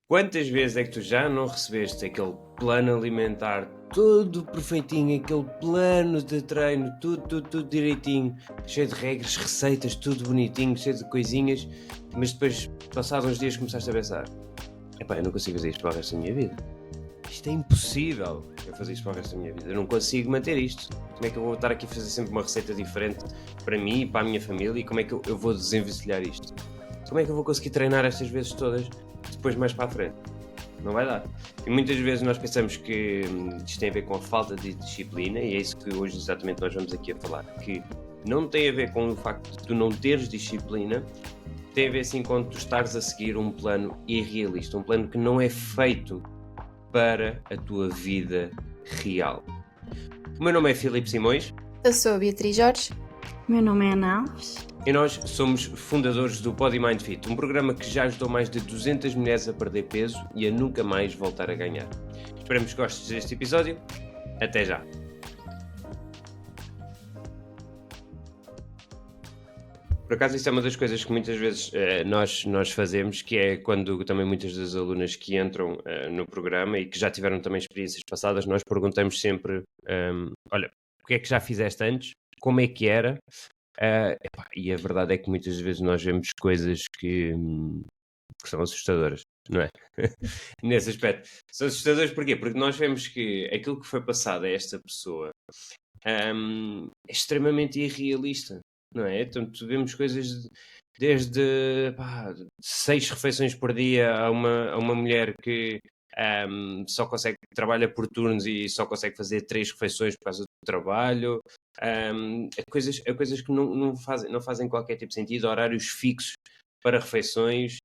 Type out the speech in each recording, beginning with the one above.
Quantas vezes é que tu já não recebeste aquele plano alimentar todo perfeitinho, aquele plano de treino, tudo direitinho, cheio de regras, receitas, tudo bonitinho, cheio de coisinhas, mas depois, passados uns dias, começaste a pensar: epá, eu não consigo fazer isto para o resto da minha vida. Isto é impossível eu fazer isto para o resto da minha vida. Eu não consigo manter isto. Como é que eu vou estar aqui a fazer sempre uma receita diferente para mim e para a minha família? E como é que eu vou desenvencilhar isto? Como é que eu vou conseguir treinar estas vezes todas depois mais para a frente? Não vai dar. E muitas vezes nós pensamos que isto tem a ver com a falta de disciplina, e é isso que hoje exatamente nós vamos aqui a falar. Que não tem a ver com o facto de tu não teres disciplina, tem a ver sim com tu estares a seguir um plano irrealista, um plano que não é feito para a tua vida real. O meu nome é Filipe Simões. Eu sou a Beatriz Jorge. Meu nome é Ana Alves. E nós somos fundadores do Body Mind Fit, um programa que já ajudou mais de 200 mulheres a perder peso e a nunca mais voltar a ganhar. Esperamos que gostes deste episódio. Até já! Por acaso, isso é uma das coisas que muitas vezes nós fazemos, que é quando também muitas das alunas que entram no programa e que já tiveram também experiências passadas, nós perguntamos sempre, olha, o que é que já fizeste antes? Como é que era? E a verdade é que muitas vezes nós vemos coisas que são assustadoras, não é? Nesse aspecto. São assustadoras porquê? Porque nós vemos que aquilo que foi passado a esta pessoa é extremamente irrealista, não é? Então, vemos coisas desde 6 refeições por dia a uma mulher que só trabalha por turnos e só consegue fazer 3 refeições por causa do trabalho. A coisas que não fazem qualquer tipo de sentido, horários fixos para refeições,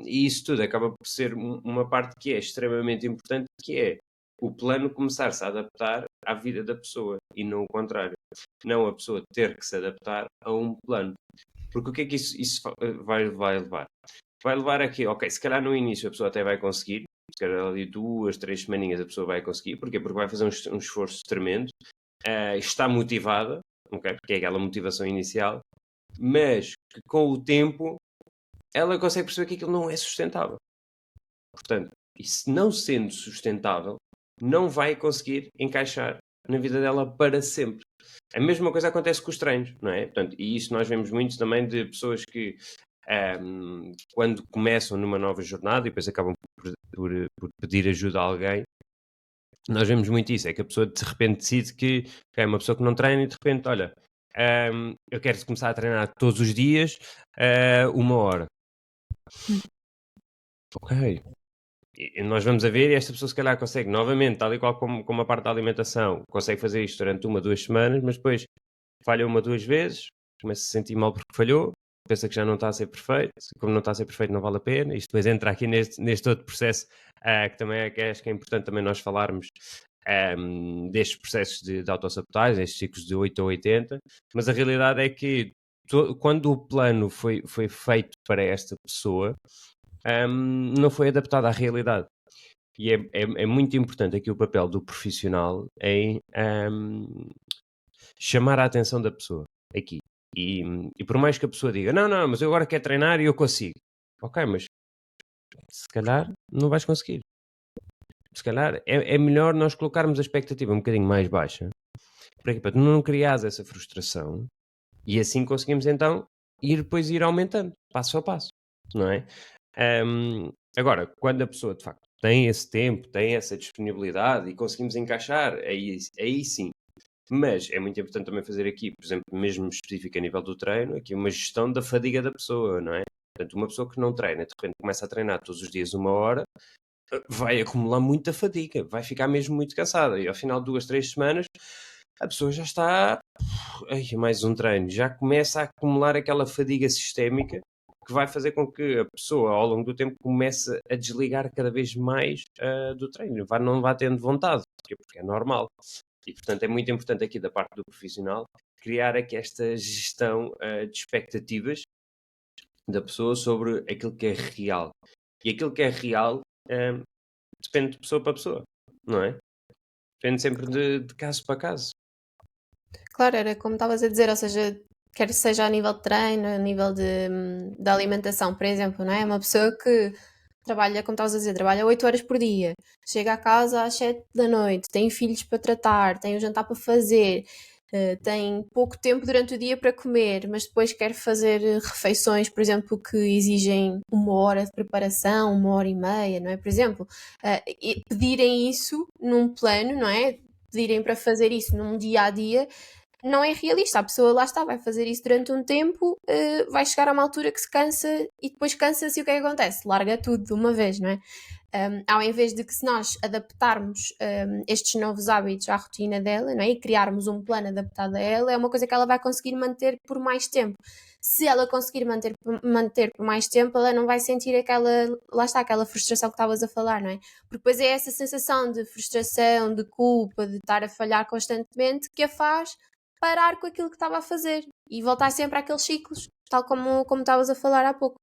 e isso tudo acaba por ser uma parte que é extremamente importante, que é o plano começar-se a adaptar à vida da pessoa e não o contrário. Não a pessoa ter que se adaptar a um plano. Porque o que é que isso vai levar? Vai levar a que, ok, se calhar no início a pessoa até vai conseguir, se calhar ali 2, 3 semaninhas a pessoa vai conseguir. Porquê? Porque vai fazer um esforço tremendo, está motivada, okay? Porque é aquela motivação inicial, mas que com o tempo ela consegue perceber que aquilo não é sustentável. Portanto, e se não sendo sustentável, não vai conseguir encaixar na vida dela para sempre. A mesma coisa acontece com os treinos, não é? Portanto, e isso nós vemos muito também de pessoas que quando começam numa nova jornada e depois acabam por pedir ajuda a alguém, nós vemos muito isso, é que a pessoa de repente decide que é uma pessoa que não treina e de repente, olha, eu quero começar a treinar todos os dias 1 hora. Ok. E nós vamos a ver e esta pessoa se calhar consegue novamente, tal e qual como a parte da alimentação, consegue fazer isto durante 1, 2 semanas, mas depois falha 1, 2 vezes, começa a se sentir mal porque falhou, pensa que já não está a ser perfeito, como não está a ser perfeito não vale a pena, isto depois entra aqui neste outro processo, que também que acho que é importante também nós falarmos destes processos de autossabotagem, estes ciclos de 8 a 80, mas a realidade é que quando o plano foi feito para esta pessoa, não foi adaptado à realidade. E é muito importante aqui o papel do profissional em chamar a atenção da pessoa aqui. E por mais que a pessoa diga, não, mas eu agora quero treinar e eu consigo. Ok, mas se calhar não vais conseguir. Se calhar é melhor nós colocarmos a expectativa um bocadinho mais baixa para não criares essa frustração e assim conseguimos então ir aumentando, passo a passo, não é? Agora, quando a pessoa de facto tem esse tempo, tem essa disponibilidade e conseguimos encaixar, aí sim. Mas é muito importante também fazer aqui, por exemplo, mesmo específico a nível do treino, aqui uma gestão da fadiga da pessoa, não é? Portanto, uma pessoa que não treina, de repente começa a treinar todos os dias 1 hora, vai acumular muita fadiga, vai ficar mesmo muito cansada. E ao final de 2, 3 semanas, a pessoa já está. Ai, mais um treino, já começa a acumular aquela fadiga sistémica que vai fazer com que a pessoa, ao longo do tempo, comece a desligar cada vez mais do treino. Não vá tendo vontade, porque é normal. E, portanto, é muito importante aqui da parte do profissional criar aqui esta gestão de expectativas da pessoa sobre aquilo que é real. E aquilo que é real depende de pessoa para pessoa, não é? Depende sempre de caso para caso. Claro, era como estavas a dizer, ou seja, quer seja a nível de treino, a nível de alimentação, por exemplo, não é? Uma pessoa que trabalha, como estavas a dizer, trabalha 8 horas por dia, chega a casa às 7 da noite, tem filhos para tratar, tem o jantar para fazer, tem pouco tempo durante o dia para comer, mas depois quer fazer refeições, por exemplo, que exigem 1 hora de preparação, 1 hora e meia, não é? Por exemplo, e pedirem isso num plano, não é? Pedirem para fazer isso num dia a dia, não é realista. A pessoa lá está, vai fazer isso durante um tempo, vai chegar a uma altura que se cansa e depois cansa-se e o que é que acontece? Larga tudo de uma vez, não é? Ao invés de que se nós adaptarmos estes novos hábitos à rotina dela, não é? E criarmos um plano adaptado a ela, é uma coisa que ela vai conseguir manter por mais tempo. Se ela conseguir manter por mais tempo, ela não vai sentir lá está, aquela frustração que estavas a falar, não é? Porque depois é essa sensação de frustração, de culpa, de estar a falhar constantemente que a faz parar com aquilo que estava a fazer e voltar sempre àqueles ciclos, tal como estavas a falar há pouco.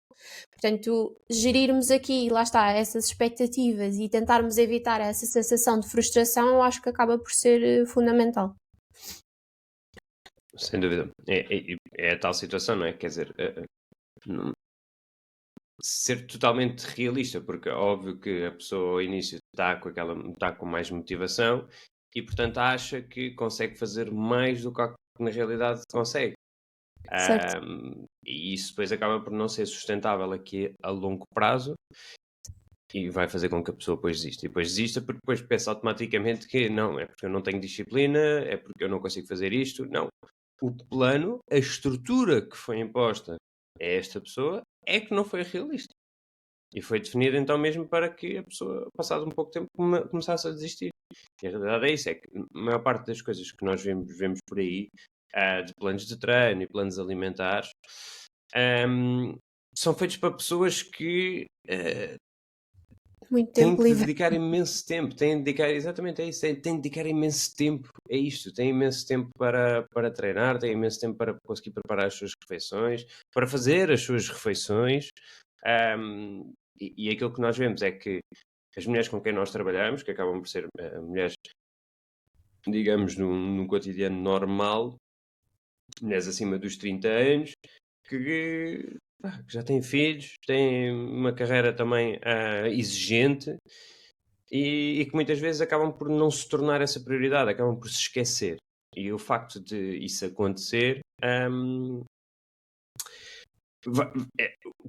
Portanto, gerirmos aqui, lá está, essas expectativas e tentarmos evitar essa sensação de frustração, eu acho que acaba por ser fundamental. Sem dúvida. É a tal situação, não é? Quer dizer, não- ser totalmente realista, porque é óbvio que a pessoa ao início está com mais motivação e, portanto, acha que consegue fazer mais do que na realidade consegue. Certo. E isso depois acaba por não ser sustentável aqui a longo prazo e vai fazer com que a pessoa depois desista. E depois desista porque depois pensa automaticamente que não, é porque eu não tenho disciplina, é porque eu não consigo fazer isto. Não. O plano, a estrutura que foi imposta a esta pessoa é que não foi realista. E foi definida então mesmo para que a pessoa, passado um pouco de tempo, começasse a desistir. E a realidade é isso, é que a maior parte das coisas que nós vemos por aí, de planos de treino e planos alimentares, são feitos para pessoas que Muito têm tempo que livre. dedicar imenso tempo, têm de dedicar, exatamente é isso, têm de dedicar imenso tempo a isto, têm imenso tempo para treinar, têm imenso tempo para conseguir preparar as suas refeições, para fazer as suas refeições, e aquilo que nós vemos é que as mulheres com quem nós trabalhamos, que acabam por ser mulheres, digamos, num cotidiano normal, mulheres acima dos 30 anos, que já têm filhos, têm uma carreira também exigente e que muitas vezes acabam por não se tornar essa prioridade, acabam por se esquecer. E o facto de isso acontecer,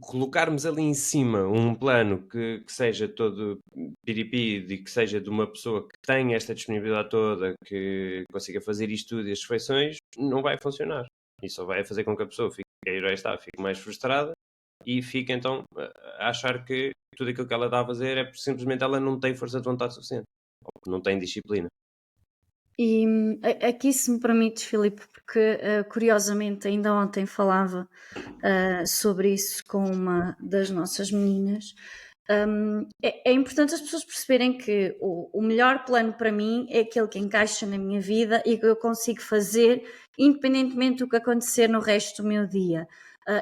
colocarmos ali em cima um plano que seja todo piripiri e que seja de uma pessoa que tenha esta disponibilidade toda, que consiga fazer isto tudo e as refeições, não vai funcionar. E só vai fazer com que a pessoa fique, fique mais frustrada e fique então a achar que tudo aquilo que ela está a fazer é porque simplesmente ela não tem força de vontade suficiente, ou não tem disciplina. E aqui, se me permites, Filipe, porque curiosamente ainda ontem falava sobre isso com uma das nossas meninas. É importante as pessoas perceberem que o melhor plano para mim é aquele que encaixa na minha vida e que eu consigo fazer independentemente do que acontecer no resto do meu dia.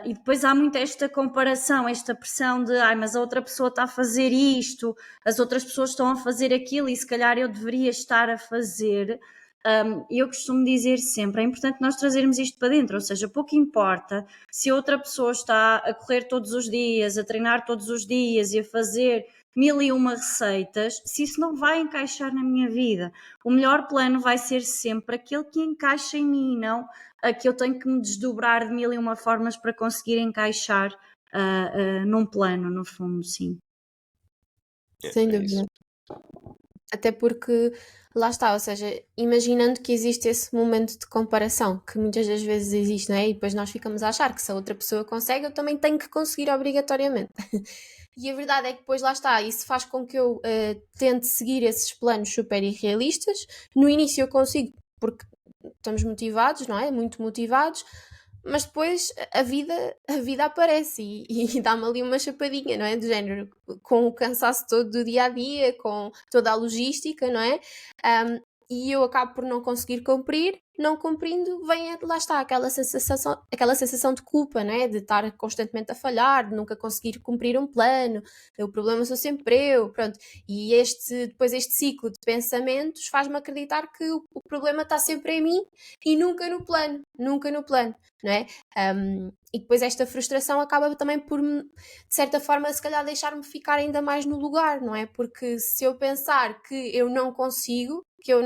E depois há muito esta comparação, esta pressão de mas a outra pessoa está a fazer isto, as outras pessoas estão a fazer aquilo e se calhar eu deveria estar a fazer. Eu costumo dizer sempre, é importante nós trazermos isto para dentro, ou seja, pouco importa se outra pessoa está a correr todos os dias, a treinar todos os dias e a fazer 1001 receitas, se isso não vai encaixar na minha vida. O melhor plano vai ser sempre aquele que encaixa em mim, não que eu tenho que me desdobrar de 1001 formas para conseguir encaixar num plano, no fundo, sim. Sem É dúvida. isso. Até porque, lá está, ou seja, imaginando que existe esse momento de comparação, que muitas das vezes existe, não é? E depois nós ficamos a achar que se a outra pessoa consegue, eu também tenho que conseguir obrigatoriamente. E a verdade é que depois lá está, isso faz com que eu tente seguir esses planos super irrealistas. No início eu consigo, porque estamos motivados, não é? Muito motivados, mas depois a vida aparece e dá-me ali uma chapadinha, não é? Do género, com o cansaço todo do dia a dia, com toda a logística, não é? e eu acabo por não conseguir cumprir. Não cumprindo, vem, lá está, aquela sensação de culpa, né? De estar constantemente a falhar, de nunca conseguir cumprir um plano, o problema sou sempre eu, pronto. E depois este ciclo de pensamentos faz-me acreditar que o problema está sempre em mim e nunca no plano, não é? E depois esta frustração acaba também por, de certa forma, se calhar deixar-me ficar ainda mais no lugar, não é? Porque se eu pensar que eu não consigo, que eu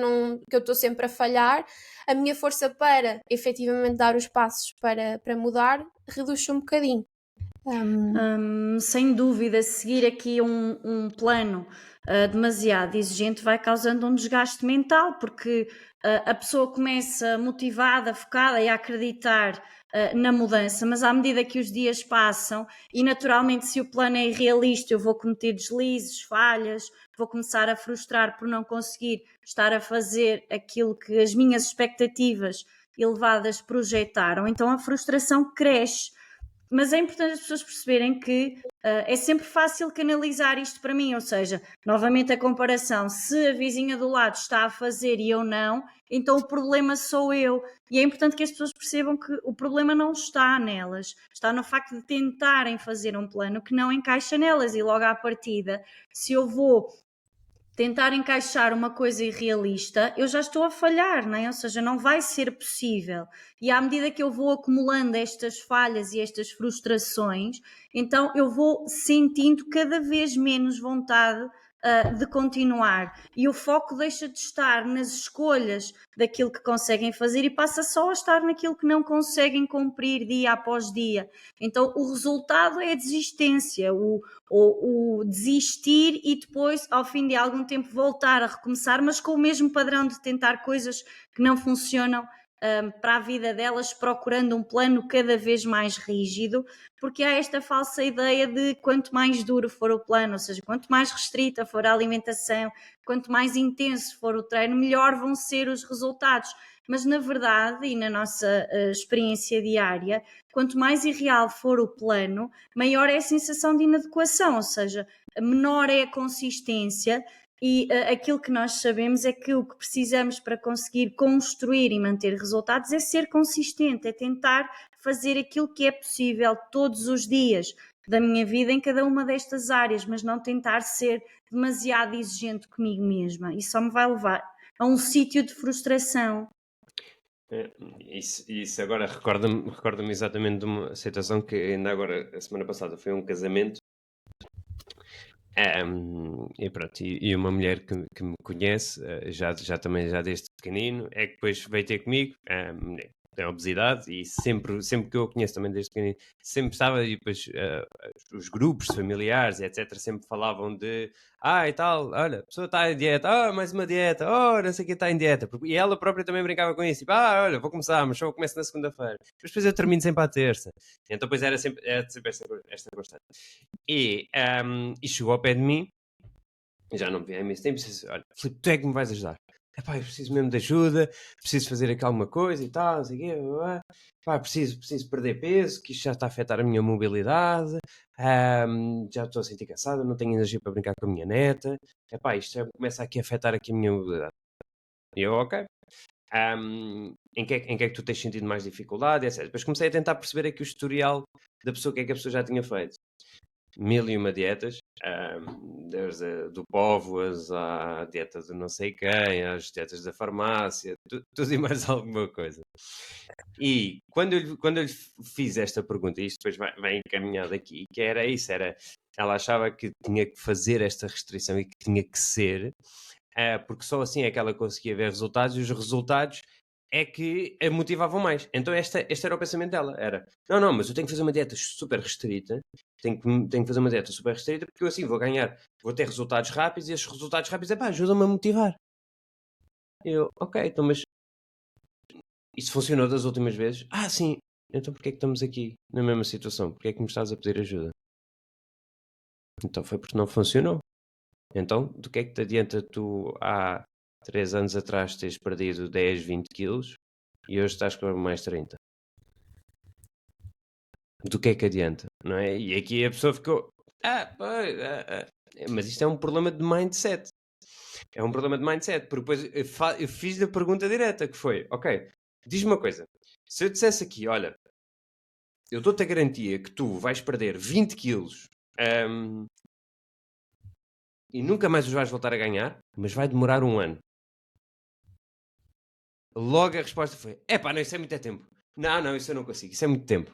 estou sempre a falhar, a minha força para efetivamente dar os passos para mudar reduz-se um bocadinho. Sem dúvida, seguir aqui um plano demasiado exigente vai causando um desgaste mental, porque a pessoa começa motivada, focada e a acreditar na mudança, mas à medida que os dias passam e naturalmente se o plano é irrealista eu vou cometer deslizes, falhas, vou começar a frustrar por não conseguir estar a fazer aquilo que as minhas expectativas elevadas projetaram, então a frustração cresce. Mas é importante as pessoas perceberem que é sempre fácil canalizar isto para mim, ou seja, novamente a comparação, se a vizinha do lado está a fazer e eu não, então o problema sou eu. E é importante que as pessoas percebam que o problema não está nelas, está no facto de tentarem fazer um plano que não encaixa nelas e logo à partida, se eu vou tentar encaixar uma coisa irrealista, eu já estou a falhar, não é? Ou seja, não vai ser possível. E à medida que eu vou acumulando estas falhas e estas frustrações, então eu vou sentindo cada vez menos vontade de continuar. E o foco deixa de estar nas escolhas daquilo que conseguem fazer e passa só a estar naquilo que não conseguem cumprir dia após dia. Então o resultado é a desistência, o desistir e depois, ao fim de algum tempo, voltar a recomeçar, mas com o mesmo padrão de tentar coisas que não funcionam para a vida delas, procurando um plano cada vez mais rígido, porque há esta falsa ideia de quanto mais duro for o plano, ou seja, quanto mais restrita for a alimentação, quanto mais intenso for o treino, melhor vão ser os resultados. Mas na verdade, e na nossa experiência diária, quanto mais irreal for o plano, maior é a sensação de inadequação, ou seja, menor é a consistência e aquilo que nós sabemos é que o que precisamos para conseguir construir e manter resultados é ser consistente, é tentar fazer aquilo que é possível todos os dias da minha vida em cada uma destas áreas, mas não tentar ser demasiado exigente comigo mesma. Isso só me vai levar a um sítio de frustração. Isso agora recorda-me exatamente de uma situação que ainda agora, a semana passada, foi um casamento. E pronto, e uma mulher que me conhece, já também já desde pequenino, é que depois veio ter comigo, tem obesidade e sempre que eu a conheço também desde pequenino, sempre estava, e depois os grupos familiares, etc., sempre falavam de, e tal, olha, a pessoa está em dieta, mais uma dieta, não sei o que está em dieta, e ela própria também brincava com isso, tipo, olha, vou começar, mas só começo na segunda-feira, depois eu termino sempre à terça, então depois era sempre esta constante. E chegou ao pé de mim, já não me vi há imenso tempo, e disse, olha, Filipe, tu é que me vais ajudar. Epá, eu preciso mesmo de ajuda, preciso fazer aqui alguma coisa e tal, não sei o quê, pá, preciso perder peso, que isto já está a afetar a minha mobilidade, já estou a sentir cansado, não tenho energia para brincar com a minha neta, epá, isto já começa aqui a afetar aqui a minha mobilidade. E eu, ok. Em que é que tu tens sentido mais dificuldade, etc. Depois comecei a tentar perceber aqui o historial da pessoa, o que é que a pessoa já tinha feito. 1001 dietas, desde do Póvoas à dieta de não sei quem, às dietas da farmácia, tudo e mais alguma coisa. E quando eu lhe fiz esta pergunta, e isto depois vai encaminhado aqui, que era isso, ela achava que tinha que fazer esta restrição e que tinha que ser, porque só assim é que ela conseguia ver resultados, e os resultados é que a motivavam mais. Então este era o pensamento dela, era, não, mas eu tenho que fazer uma dieta super restrita, tenho que fazer uma dieta super restrita, porque eu assim vou ter resultados rápidos, e esses resultados rápidos, ajudam-me a motivar. Eu, ok, então mas isso funcionou das últimas vezes? Sim, então porquê é que estamos aqui na mesma situação? Porquê é que me estás a pedir ajuda? Então foi porque não funcionou. Então, do que é que te adianta tu há 3 anos atrás teres perdido 10, 20 quilos e hoje estás com mais 30? Do que é que adianta, não é? E aqui a pessoa ficou, mas isto é um problema de mindset. É um problema de mindset, porque depois eu fiz a pergunta direta, que foi, ok, diz-me uma coisa, se eu dissesse aqui, olha, eu dou-te a garantia que tu vais perder 20 quilos e nunca mais os vais voltar a ganhar, mas vai demorar um ano. Logo a resposta foi, não, isso é muito tempo. Não, isso eu não consigo, isso é muito tempo.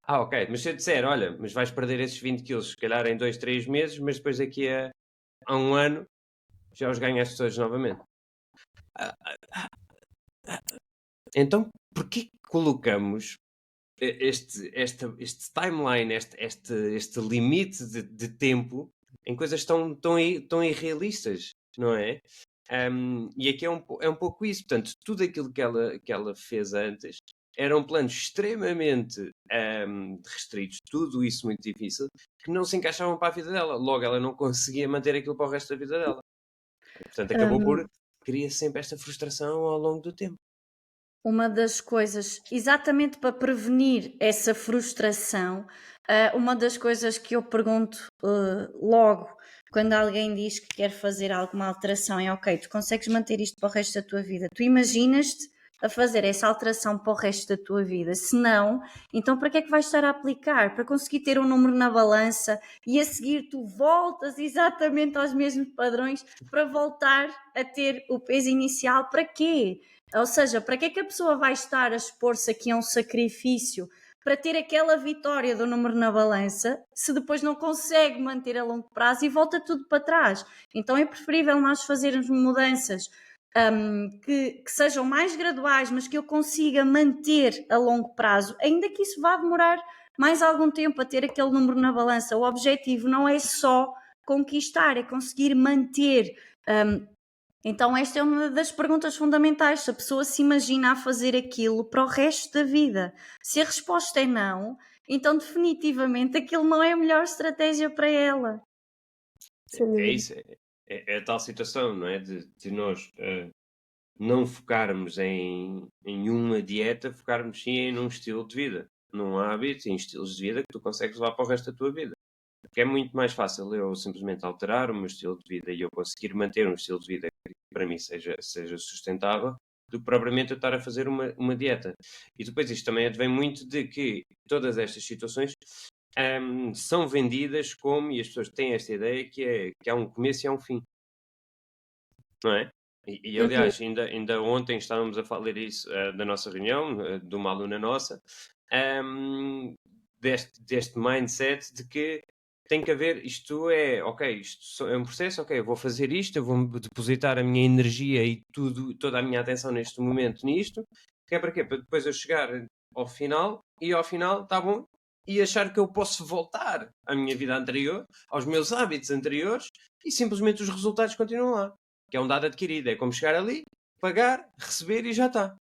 Ok, mas se eu disser, olha, mas vais perder esses 20 quilos, se calhar em 2, 3 meses, mas depois daqui a um ano já os ganhaste todos novamente. Então, porquê que colocamos este timeline, este limite de tempo em coisas tão irrealistas, não é? E aqui é um pouco isso. Portanto, tudo aquilo que ela fez antes eram planos extremamente restritos, tudo isso muito difícil, que não se encaixavam para a vida dela. Logo, ela não conseguia manter aquilo para o resto da vida dela. Portanto, acabou por criar sempre esta frustração ao longo do tempo. Uma das coisas, exatamente para prevenir essa frustração, uma das coisas que eu pergunto logo quando alguém diz que quer fazer alguma alteração é: ok, tu consegues manter isto para o resto da tua vida? Tu imaginas-te a fazer essa alteração para o resto da tua vida? Se não, então para que é que vais estar a aplicar? Para conseguir ter um número na balança e a seguir tu voltas exatamente aos mesmos padrões para voltar a ter o peso inicial? Para quê? Ou seja, para que é que a pessoa vai estar a expor-se aqui a um sacrifício para ter aquela vitória do número na balança, se depois não consegue manter a longo prazo e volta tudo para trás? Então é preferível nós fazermos mudanças que sejam mais graduais, mas que eu consiga manter a longo prazo, ainda que isso vá demorar mais algum tempo a ter aquele número na balança. O objetivo não é só conquistar, é conseguir manter. Então esta é uma das perguntas fundamentais: se a pessoa se imagina a fazer aquilo para o resto da vida. Se a resposta é não, então definitivamente aquilo não é a melhor estratégia para ela. É isso, é a tal situação, não é? De nós não focarmos em uma dieta, focarmos sim em um estilo de vida, num hábito, em estilos de vida que tu consegues levar para o resto da tua vida. Porque é muito mais fácil eu simplesmente alterar o meu estilo de vida e eu conseguir manter um estilo de vida que para mim seja sustentável, do que propriamente eu estar a fazer uma dieta. E depois isto também advém muito de que todas estas situações são vendidas como, e as pessoas têm esta ideia, que há um começo e há um fim. Não é? E aliás, ainda ontem estávamos a falar isso da nossa reunião, de uma aluna nossa, deste mindset de que tem que haver, isto é, ok, isto é um processo, ok, eu vou fazer isto, eu vou depositar a minha energia e toda a minha atenção neste momento nisto, que é para quê? Para depois eu chegar ao final, e ao final, tá bom, e achar que eu posso voltar à minha vida anterior, aos meus hábitos anteriores, e simplesmente os resultados continuam lá. Que é um dado adquirido, é como chegar ali, pagar, receber e já está.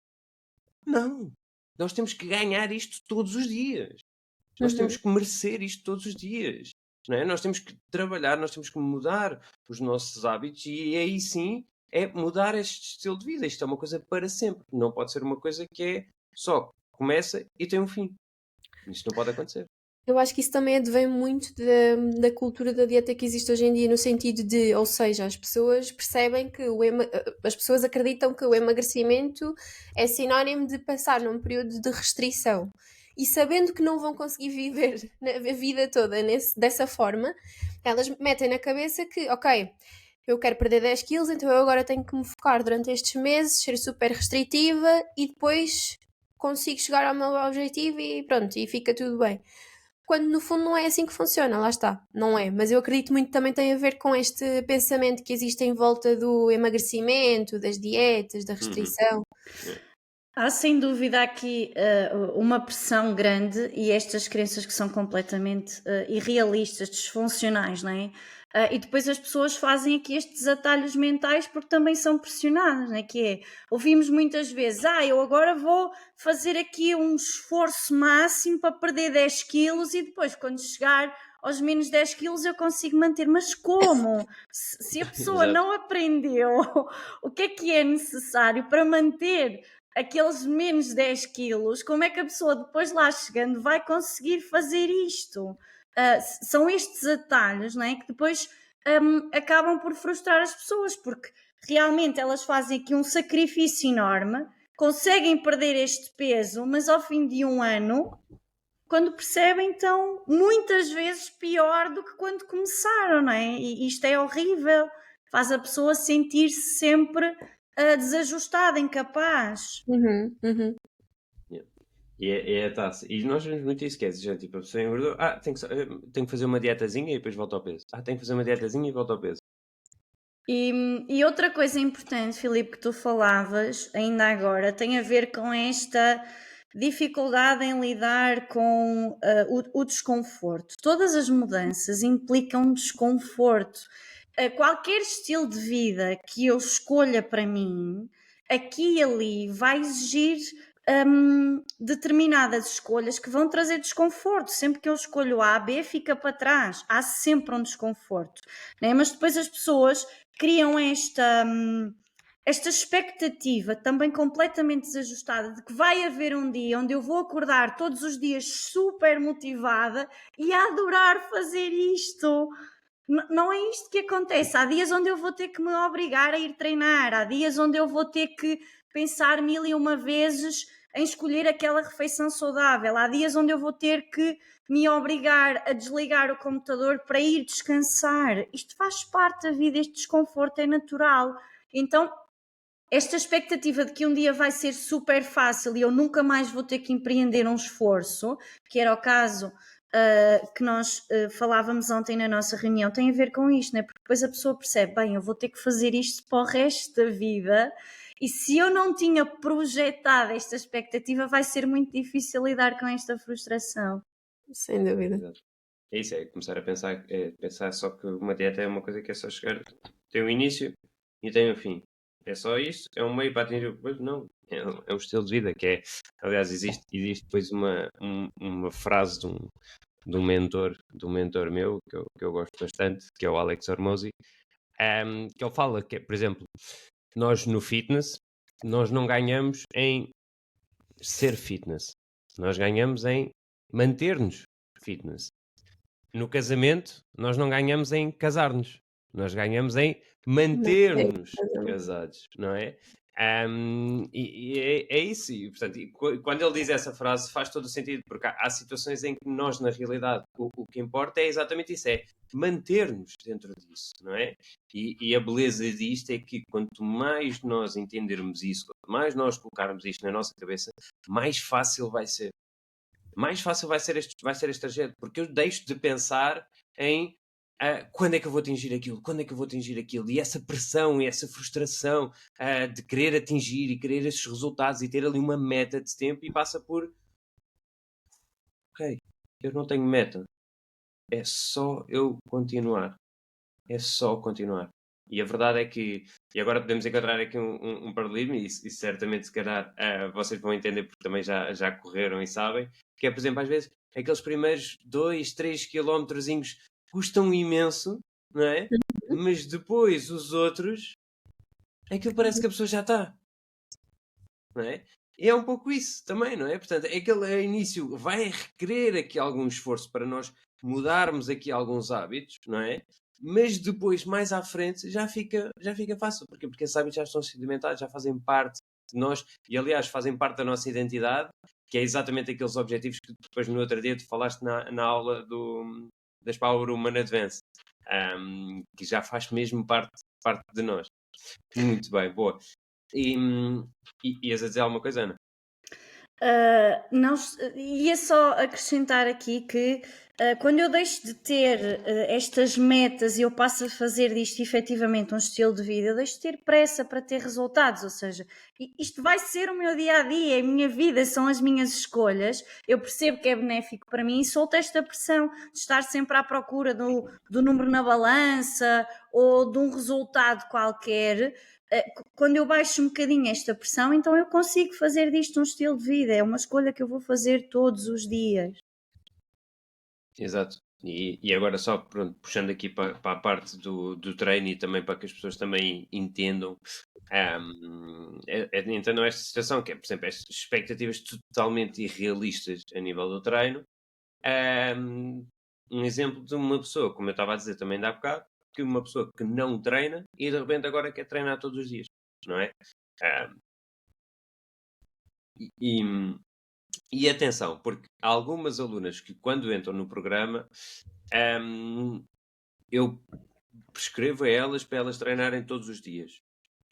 Não, nós temos que ganhar isto todos os dias. Nós temos que merecer isto todos os dias. Não é? Nós temos que trabalhar, nós temos que mudar os nossos hábitos e aí sim é mudar este estilo de vida. Isto é uma coisa para sempre. Não pode ser uma coisa que é só começa e tem um fim. Isto não pode acontecer. Eu acho que isso também advém muito da cultura da dieta que existe hoje em dia, no sentido de, ou seja, as pessoas percebem que as pessoas acreditam que o emagrecimento é sinónimo de passar num período de restrição. E sabendo que não vão conseguir viver a vida toda dessa forma, elas metem na cabeça que, ok, eu quero perder 10 quilos, então eu agora tenho que me focar durante estes meses, ser super restritiva e depois consigo chegar ao meu objetivo e pronto, e fica tudo bem. Quando no fundo não é assim que funciona, lá está, não é. Mas eu acredito muito que também tem a ver com este pensamento que existe em volta do emagrecimento, das dietas, da restrição. Há sem dúvida aqui uma pressão grande e estas crenças que são completamente irrealistas, disfuncionais, não é? E depois as pessoas fazem aqui estes atalhos mentais porque também são pressionadas, não é? Que é, ouvimos muitas vezes: eu agora vou fazer aqui um esforço máximo para perder 10 quilos e depois quando chegar aos menos 10 quilos eu consigo manter. Mas como? Se a pessoa não aprendeu o que é necessário para manter aqueles menos 10 quilos, como é que a pessoa depois lá chegando vai conseguir fazer isto? São estes atalhos, não é? Que depois acabam por frustrar as pessoas, porque realmente elas fazem aqui um sacrifício enorme, conseguem perder este peso, mas ao fim de um ano, quando percebem, estão muitas vezes pior do que quando começaram, não é? E isto é horrível, faz a pessoa sentir-se sempre desajustada, incapaz. Uhum, uhum. E é a taça. E nós vemos muito isso, que é, já, tipo, a pessoa engordou, tenho que fazer uma dietazinha e depois volta ao peso. Tenho que fazer uma dietazinha e volta ao peso. E outra coisa importante, Filipe, que tu falavas ainda agora, tem a ver com esta dificuldade em lidar com o desconforto. Todas as mudanças implicam desconforto. Qualquer estilo de vida que eu escolha para mim, aqui e ali vai exigir determinadas escolhas que vão trazer desconforto. Sempre que eu escolho A, B fica para trás. Há sempre um desconforto, né? Mas depois as pessoas criam esta expectativa também completamente desajustada de que vai haver um dia onde eu vou acordar todos os dias super motivada e a adorar fazer isto. Não é isto que acontece. Há dias onde eu vou ter que me obrigar a ir treinar, há dias onde eu vou ter que pensar 1001 vezes em escolher aquela refeição saudável, há dias onde eu vou ter que me obrigar a desligar o computador para ir descansar. Isto faz parte da vida, este desconforto é natural. Então, esta expectativa de que um dia vai ser super fácil e eu nunca mais vou ter que empreender um esforço, que era o caso que nós falávamos ontem na nossa reunião, tem a ver com isto, né? Porque depois a pessoa percebe, bem, eu vou ter que fazer isto para o resto da vida, e se eu não tinha projetado esta expectativa, vai ser muito difícil lidar com esta frustração. Sem dúvida. Exato. É isso, é começar a pensar só que uma dieta é uma coisa que é só chegar, tem um início e tem um fim. É só isto, é um meio para atingir o depois não. É um estilo de vida que é. Aliás, existe depois uma frase de um mentor meu que eu gosto bastante, que é o Alex Hormozi, que ele fala que, por exemplo, nós no fitness, nós não ganhamos em ser fitness, nós ganhamos em manter-nos fitness. No casamento, nós não ganhamos em casar-nos, nós ganhamos em manter-nos casados, não é? É isso, e, portanto, quando ele diz essa frase faz todo o sentido, porque há situações em que nós, na realidade, o que importa é exatamente isso, é manter-nos dentro disso, não é? E a beleza disto é que quanto mais nós entendermos isso, quanto mais nós colocarmos isto na nossa cabeça, mais fácil vai ser. Mais fácil vai ser este trajeto, porque eu deixo de pensar em quando é que eu vou atingir aquilo, quando é que eu vou atingir aquilo, e essa pressão e essa frustração de querer atingir e querer esses resultados e ter ali uma meta de tempo, e passa por ok, eu não tenho meta, é só eu continuar, é só continuar. E a verdade é que, e agora podemos encontrar aqui um paralelismo, e certamente se calhar vocês vão entender porque também já correram e sabem, que é, por exemplo, às vezes aqueles primeiros 2, 3 quilómetrozinhos custam imenso, não é? Mas depois os outros, aquilo parece que a pessoa já está, não é? E é um pouco isso também, não é? Portanto, aquele início vai requerer aqui algum esforço para nós mudarmos aqui alguns hábitos, não é? Mas depois, mais à frente, já fica fácil. Porquê? Porque esses hábitos já estão sedimentados, já fazem parte de nós e, aliás, fazem parte da nossa identidade, que é exatamente aqueles objetivos que depois no outro dia tu falaste na aula das Power Woman Advance, que já faz mesmo parte de nós. Muito bem, boa. E ias a dizer alguma coisa, Ana? Não, ia só acrescentar aqui que quando eu deixo de ter estas metas e eu passo a fazer disto efetivamente um estilo de vida, eu deixo de ter pressa para ter resultados, ou seja, isto vai ser o meu dia a dia, a minha vida, são as minhas escolhas, eu percebo que é benéfico para mim e solto esta pressão de estar sempre à procura do número na balança ou de um resultado qualquer. Quando eu baixo um bocadinho esta pressão, então eu consigo fazer disto um estilo de vida, é uma escolha que eu vou fazer todos os dias. Exato. E agora só pronto, puxando aqui para a parte do treino e também para que as pessoas também entendam, entendam esta situação, que é, por exemplo, estas expectativas totalmente irrealistas a nível do treino. Um exemplo de uma pessoa, como eu estava a dizer também há bocado, que uma pessoa que não treina e de repente agora quer treinar todos os dias, não é? Ah, e, e atenção, porque há algumas alunas que quando entram no programa, eu prescrevo a elas para elas treinarem todos os dias,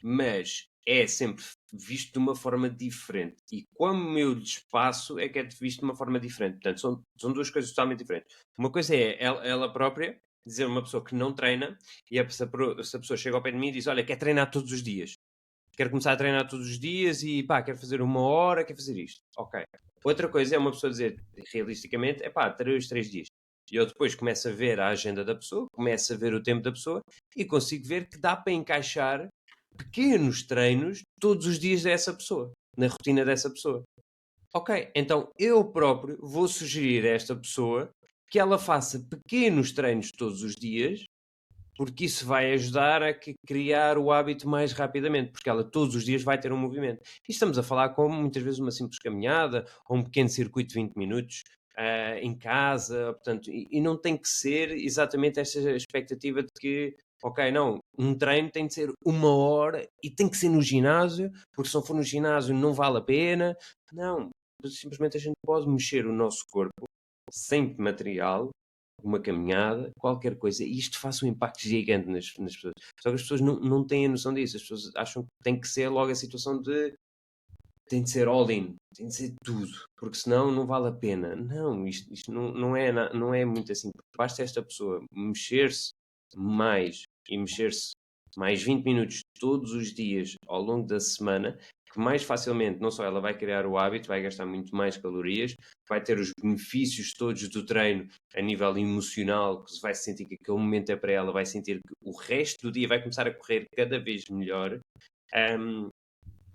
mas é sempre visto de uma forma diferente. E como eu lhes passo, é que é visto de uma forma diferente. Portanto, são duas coisas totalmente diferentes. Uma coisa é ela própria dizer a uma pessoa que não treina, e se a pessoa chega ao pé de mim e diz: olha, quer treinar todos os dias. Quero começar a treinar todos os dias e pá, quero fazer 1 hora, quero fazer isto. Ok. Outra coisa é uma pessoa dizer, realisticamente, é pá, 3 dias. E eu depois começo a ver a agenda da pessoa, começo a ver o tempo da pessoa e consigo ver que dá para encaixar pequenos treinos todos os dias dessa pessoa, na rotina dessa pessoa. Ok, então eu próprio vou sugerir a esta pessoa que ela faça pequenos treinos todos os dias, porque isso vai ajudar a criar o hábito mais rapidamente, porque ela todos os dias vai ter um movimento. E estamos a falar como muitas vezes uma simples caminhada ou um pequeno circuito de 20 minutos em casa, portanto, e não tem que ser exatamente esta expectativa de que, ok, não, um treino tem de ser 1 hora e tem que ser no ginásio, porque se não for no ginásio não vale a pena. Não, simplesmente a gente pode mexer o nosso corpo sem material, uma caminhada, qualquer coisa, e isto faz um impacto gigante nas pessoas. Só que as pessoas não têm a noção disso, as pessoas acham que tem que ser logo a situação de tem de ser all-in, tem de ser tudo, porque senão não vale a pena. Não, isto não é muito assim. Basta esta pessoa mexer-se mais e mexer-se mais 20 minutos todos os dias ao longo da semana, que mais facilmente, não só ela vai criar o hábito, vai gastar muito mais calorias, vai ter os benefícios todos do treino a nível emocional, que vai sentir que aquele momento é para ela, vai sentir que o resto do dia vai começar a correr cada vez melhor.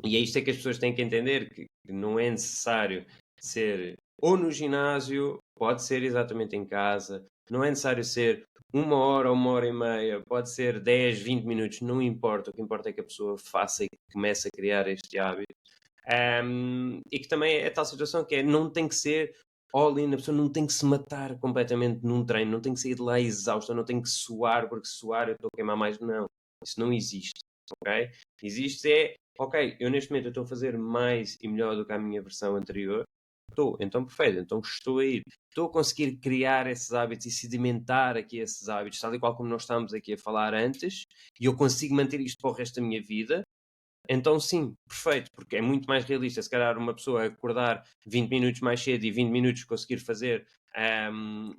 E é isto é que as pessoas têm que entender, que não é necessário ser ou no ginásio, pode ser exatamente em casa, não é necessário ser 1 hora ou 1 hora e meia, pode ser 10, 20 minutos, não importa, o que importa é que a pessoa faça e que comece a criar este hábito. E que também é tal situação que é, não tem que ser all-in, a pessoa não tem que se matar completamente num treino, não tem que sair de lá exausta, não tem que suar, porque suar eu estou a queimar mais, não, isso não existe, ok? Existe ok, eu neste momento estou a fazer mais e melhor do que a minha versão anterior, estou, então perfeito, então estou a ir, estou a conseguir criar esses hábitos e sedimentar aqui esses hábitos, tal e qual como nós estávamos aqui a falar antes, e eu consigo manter isto para o resto da minha vida, então sim, perfeito, porque é muito mais realista se calhar uma pessoa acordar 20 minutos mais cedo e 20 minutos conseguir fazer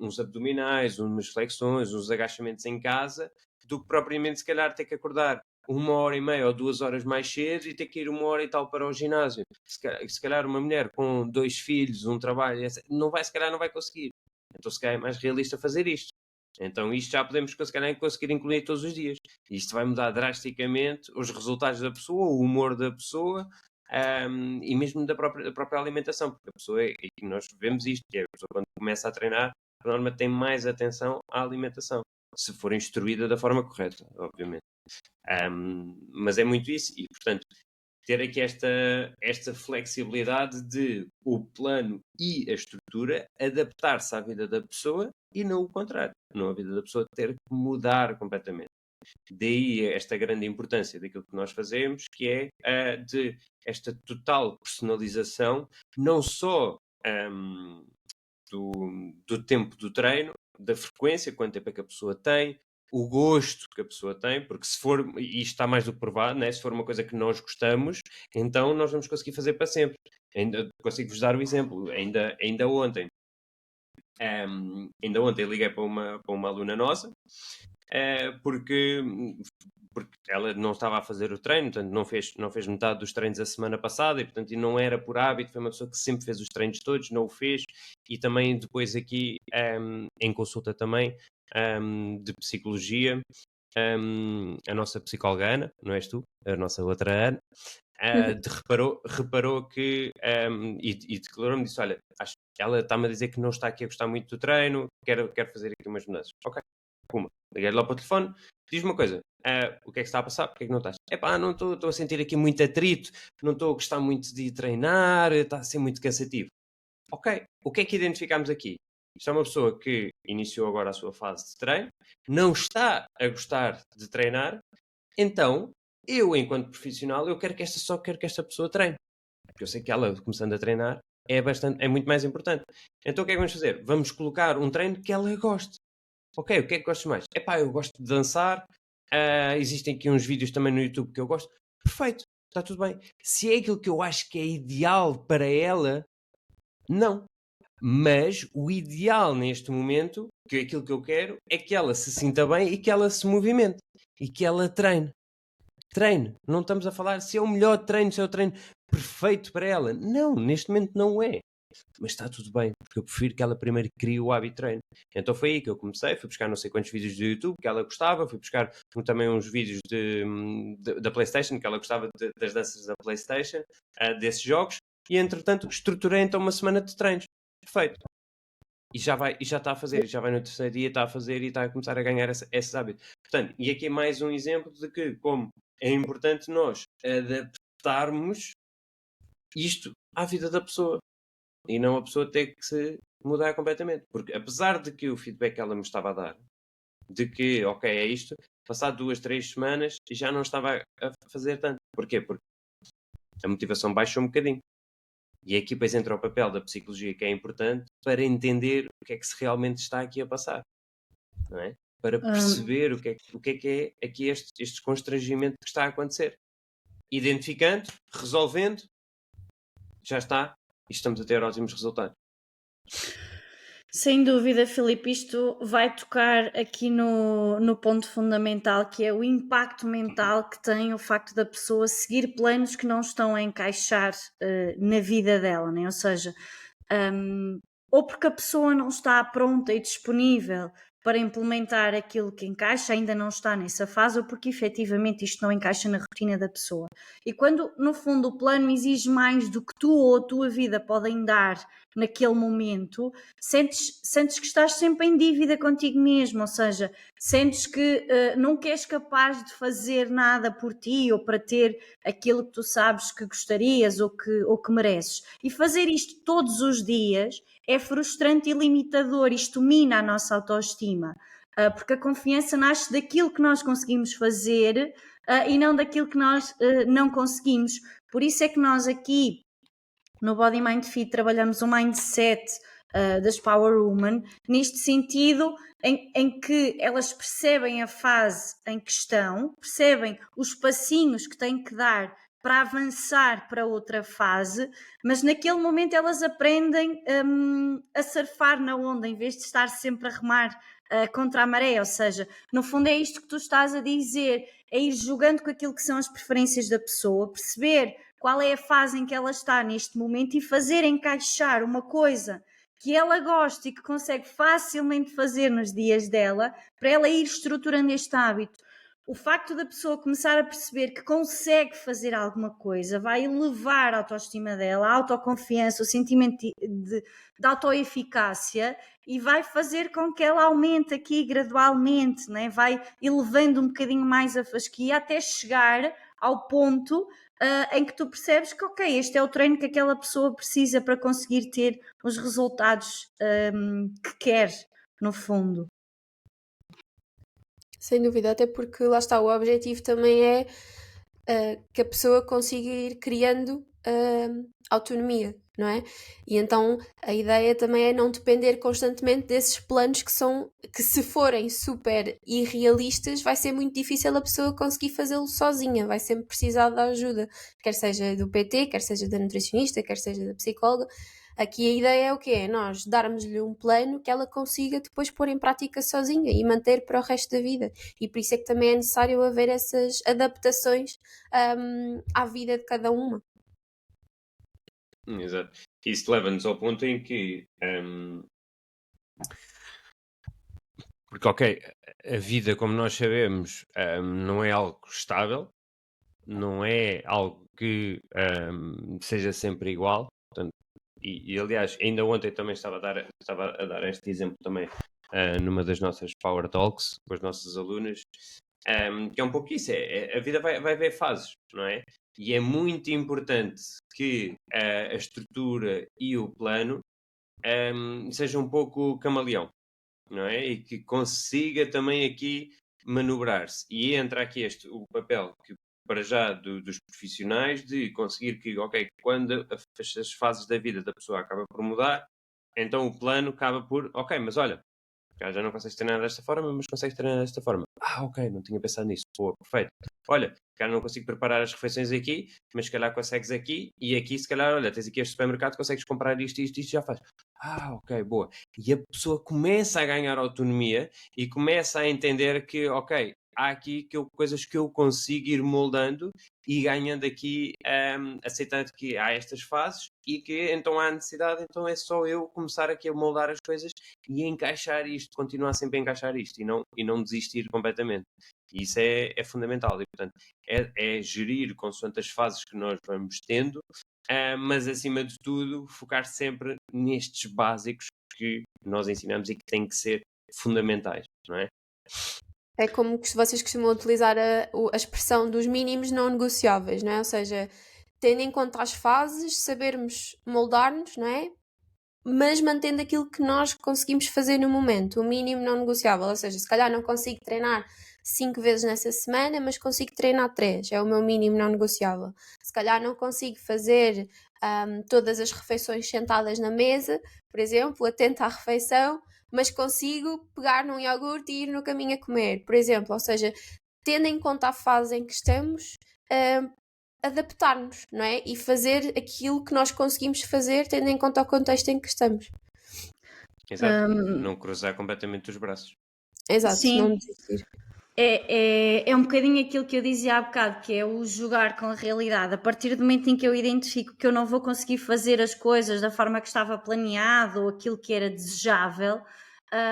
uns abdominais, umas flexões, uns agachamentos em casa, do que propriamente se calhar ter que acordar 1 hora e meia ou 2 horas mais cedo e ter que ir 1 hora e tal para o ginásio. Se calhar uma mulher com 2 filhos, um trabalho, se calhar não vai conseguir. Então se calhar é mais realista fazer isto. Então isto já podemos conseguir incluir todos os dias. Isto vai mudar drasticamente os resultados da pessoa, o humor da pessoa e mesmo da própria alimentação, porque a pessoa, e nós vemos isto, que é a pessoa quando começa a treinar, por norma tem mais atenção à alimentação, se for instruída da forma correta, obviamente. Mas é muito isso, e portanto ter aqui esta flexibilidade de o plano e a estrutura adaptar-se à vida da pessoa e não o contrário, não a vida da pessoa ter que mudar completamente. Daí esta grande importância daquilo que nós fazemos, que é de esta total personalização, não só do tempo do treino, da frequência, quanto tempo é que a pessoa tem, o gosto que a pessoa tem, porque se for, e isto está mais do que provado, né? Se for uma coisa que nós gostamos, então nós vamos conseguir fazer para sempre. Ainda consigo-vos dar o exemplo, ainda ontem liguei para uma aluna nossa, porque ela não estava a fazer o treino, portanto não fez metade dos treinos a semana passada e portanto não era por hábito, foi uma pessoa que sempre fez os treinos todos, não o fez, e também depois aqui em consulta também de psicologia, a nossa psicóloga Ana, não és tu, a nossa outra Ana, reparou que e declarou-me, disse, olha, acho que ela está-me a dizer que não está aqui a gostar muito do treino, quero fazer aqui umas mudanças. Ok, puma, liguei-lhe lá para o telefone, diz-me uma coisa, o que é que está a passar, porque é que não estás? Não estou a sentir aqui muito atrito, não estou a gostar muito de treinar, está a ser muito cansativo. Ok, o que é que identificámos aqui? Isto é uma pessoa que iniciou agora a sua fase de treino, não está a gostar de treinar, então eu, enquanto profissional, eu quero que esta pessoa treine. Porque eu sei que ela, começando a treinar, é muito mais importante. Então o que é que vamos fazer? Vamos colocar um treino que ela goste. Ok, o que é que gostas mais? Epá, eu gosto de dançar, existem aqui uns vídeos também no YouTube que eu gosto. Perfeito, está tudo bem. Se é aquilo que eu acho que é ideal para ela, não. Mas o ideal neste momento, que aquilo que eu quero, é que ela se sinta bem e que ela se movimente. E que ela treine. Treine. Não estamos a falar se é o melhor treino, se é o treino perfeito para ela. Não, neste momento não é. Mas está tudo bem, porque eu prefiro que ela primeiro crie o hábito de treino. Então foi aí que eu comecei, fui buscar não sei quantos vídeos do YouTube que ela gostava, fui buscar também uns vídeos da PlayStation, que ela gostava das danças da PlayStation, desses jogos, e entretanto estruturei então uma semana de treinos. Perfeito. E já está a fazer, e já vai no terceiro dia, está a fazer e está a começar a ganhar esse hábito. Portanto, e aqui é mais um exemplo de que, como é importante nós adaptarmos isto à vida da pessoa. E não a pessoa ter que se mudar completamente. Porque apesar de que o feedback que ela me estava a dar, de que, ok, é isto, passado 2, 3 semanas, já não estava a fazer tanto. Porquê? Porque a motivação baixou um bocadinho. E aqui depois entra o papel da psicologia, que é importante, para entender o que é que se realmente está aqui a passar. Não é? Para perceber o que é aqui este constrangimento que está a acontecer. Identificando, resolvendo, já está, e estamos a ter ótimos resultados. Sem dúvida, Filipe, isto vai tocar aqui no ponto fundamental, que é o impacto mental que tem o facto da pessoa seguir planos que não estão a encaixar na vida dela, né? Ou seja, ou porque a pessoa não está pronta e disponível para implementar aquilo que encaixa, ainda não está nessa fase, ou porque efetivamente isto não encaixa na rotina da pessoa. E quando, no fundo, o plano exige mais do que tu ou a tua vida podem dar naquele momento, sentes que estás sempre em dívida contigo mesmo, ou seja, sentes que nunca és capaz de fazer nada por ti ou para ter aquilo que tu sabes que gostarias ou que mereces. E fazer isto todos os dias é frustrante e limitador, isto mina a nossa autoestima, porque a confiança nasce daquilo que nós conseguimos fazer e não daquilo que nós não conseguimos. Por isso é que nós aqui no Body Mind Fit trabalhamos o mindset das Power Woman, neste sentido em que elas percebem a fase em que estão, percebem os passinhos que têm que dar para avançar para outra fase, mas naquele momento elas aprendem a surfar na onda, em vez de estar sempre a remar contra a maré, ou seja, no fundo é isto que tu estás a dizer, é ir jogando com aquilo que são as preferências da pessoa, perceber qual é a fase em que ela está neste momento e fazer encaixar uma coisa que ela gosta e que consegue facilmente fazer nos dias dela, para ela ir estruturando este hábito. O facto da pessoa começar a perceber que consegue fazer alguma coisa vai elevar a autoestima dela, a autoconfiança, o sentimento de autoeficácia e vai fazer com que ela aumente aqui gradualmente, né? Vai elevando um bocadinho mais a fasquia até chegar ao ponto em que tu percebes que, ok, este é o treino que aquela pessoa precisa para conseguir ter os resultados que quer, no fundo. Sem dúvida, até porque lá está, o objetivo também é que a pessoa consiga ir criando autonomia, não é? E então a ideia também é não depender constantemente desses planos que se forem super irrealistas, vai ser muito difícil a pessoa conseguir fazê-lo sozinha, vai sempre precisar de ajuda, quer seja do PT, quer seja da nutricionista, quer seja da psicóloga. Aqui a ideia é o quê? É nós darmos-lhe um plano que ela consiga depois pôr em prática sozinha e manter para o resto da vida. E por isso é que também é necessário haver essas adaptações à vida de cada uma. Exato. Isso leva-nos ao ponto em que porque ok, a vida como nós sabemos não é algo estável, não é algo que seja sempre igual. Portanto, e aliás, ainda ontem também estava a dar este exemplo também numa das nossas Power Talks com as nossas alunas, que é um pouco isso, a vida vai haver fases, não é? E é muito importante que a estrutura e o plano seja um pouco camaleão, não é? E que consiga também aqui manobrar-se. E entra aqui o papel que, para já, dos profissionais, de conseguir que, ok, quando as fases da vida da pessoa acabam por mudar, então o plano acaba por, ok, mas olha, já não consegues treinar desta forma, mas consegues treinar desta forma. Ok, não tinha pensado nisso. Boa, perfeito. Olha, cara, não consigo preparar as refeições aqui, mas se calhar consegues aqui, e aqui se calhar, olha, tens aqui este supermercado, consegues comprar isto, já faz. Ok, boa. E a pessoa começa a ganhar autonomia e começa a entender que, ok, há aqui coisas que eu consigo ir moldando e ganhando aqui, aceitando que há estas fases e que então há necessidade, então é só eu começar aqui a moldar as coisas e a encaixar isto, continuar sempre a encaixar isto e não desistir completamente. E isso é fundamental e, portanto, é gerir consoante as fases que nós vamos tendo, mas acima de tudo focar sempre nestes básicos que nós ensinamos e que têm que ser fundamentais, não é? É como que vocês costumam utilizar a expressão dos mínimos não negociáveis, não é? Ou seja, tendo em conta as fases, sabermos moldar-nos, não é? Mas mantendo aquilo que nós conseguimos fazer no momento, o mínimo não negociável. Ou seja, se calhar não consigo treinar 5 vezes nessa semana, mas consigo treinar 3, é o meu mínimo não negociável. Se calhar não consigo fazer todas as refeições sentadas na mesa, por exemplo, atento à refeição, mas consigo pegar num iogurte e ir no caminho a comer, por exemplo. Ou seja, tendo em conta a fase em que estamos, adaptar-nos, não é? E fazer aquilo que nós conseguimos fazer, tendo em conta o contexto em que estamos. Exato. Não cruzar completamente os braços. Exato, Sim. não desistir. É um bocadinho aquilo que eu dizia há bocado, que é o jogar com a realidade. A partir do momento em que eu identifico que eu não vou conseguir fazer as coisas da forma que estava planeado ou aquilo que era desejável,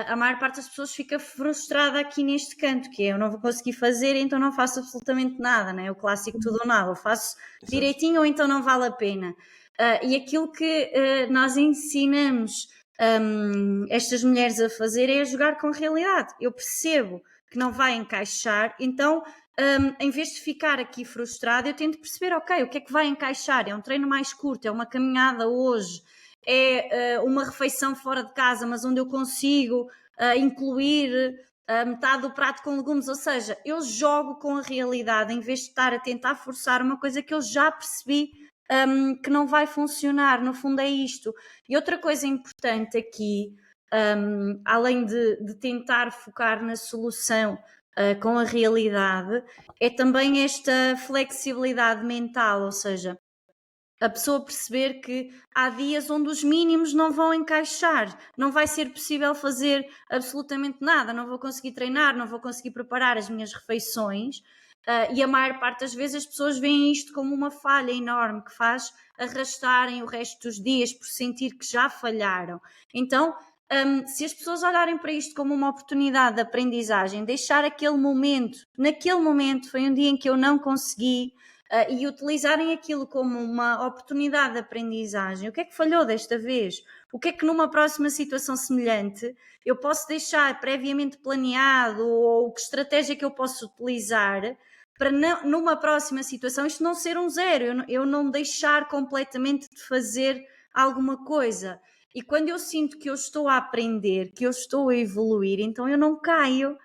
a maior parte das pessoas fica frustrada aqui neste canto, que é eu não vou conseguir fazer, então não faço absolutamente nada, né? O clássico tudo ou nada, eu faço direitinho ou então não vale a pena. E aquilo que nós ensinamos estas mulheres a fazer é a jogar com a realidade. Eu percebo que não vai encaixar, então em vez de ficar aqui frustrada, eu tento perceber, ok, o que é que vai encaixar? É um treino mais curto, é uma caminhada hoje, é uma refeição fora de casa, mas onde eu consigo incluir metade do prato com legumes, ou seja, eu jogo com a realidade em vez de estar a tentar forçar uma coisa que eu já percebi que não vai funcionar. No fundo é isto. E outra coisa importante aqui, além de tentar focar na solução com a realidade, é também esta flexibilidade mental, ou seja, a pessoa perceber que há dias onde os mínimos não vão encaixar, não vai ser possível fazer absolutamente nada, não vou conseguir treinar, não vou conseguir preparar as minhas refeições, e a maior parte das vezes as pessoas veem isto como uma falha enorme que faz arrastarem o resto dos dias por sentir que já falharam. Então, se as pessoas olharem para isto como uma oportunidade de aprendizagem, deixar aquele momento, naquele momento foi um dia em que eu não consegui, e utilizarem aquilo como uma oportunidade de aprendizagem. O que é que falhou desta vez? O que é que numa próxima situação semelhante eu posso deixar previamente planeado, ou que estratégia que eu posso utilizar para numa próxima situação isto não ser um zero, eu não deixar completamente de fazer alguma coisa. E quando eu sinto que eu estou a aprender, que eu estou a evoluir, então eu não caio,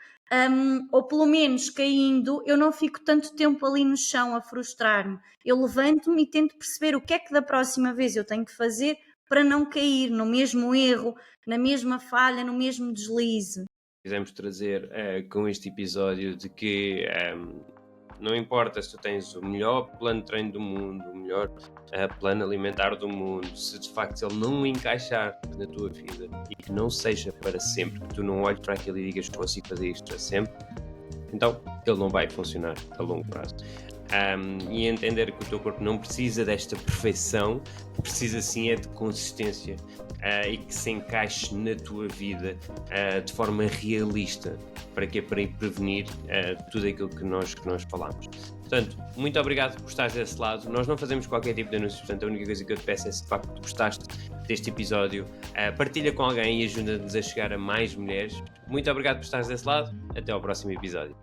ou pelo menos caindo, eu não fico tanto tempo ali no chão a frustrar-me. Eu levanto-me e tento perceber o que é que da próxima vez eu tenho que fazer para não cair no mesmo erro, na mesma falha, no mesmo deslize. Quisemos trazer com este episódio de que não importa se tu tens o melhor plano de treino do mundo, o melhor plano alimentar do mundo, se de facto ele não encaixar na tua vida e que não seja para sempre, que tu não olhes para aquilo e digas que consigo fazer isto para sempre, então ele não vai funcionar a longo prazo. E entender que o teu corpo não precisa desta perfeição, precisa sim é de consistência e que se encaixe na tua vida de forma realista, para ir prevenir tudo aquilo que nós falámos. Portanto, muito obrigado por estares desse lado. Nós não fazemos qualquer tipo de anúncios, portanto a única coisa que eu te peço é, se de facto gostaste deste episódio, partilha com alguém e ajuda-nos a chegar a mais mulheres. Muito obrigado por estares desse lado, até ao próximo episódio.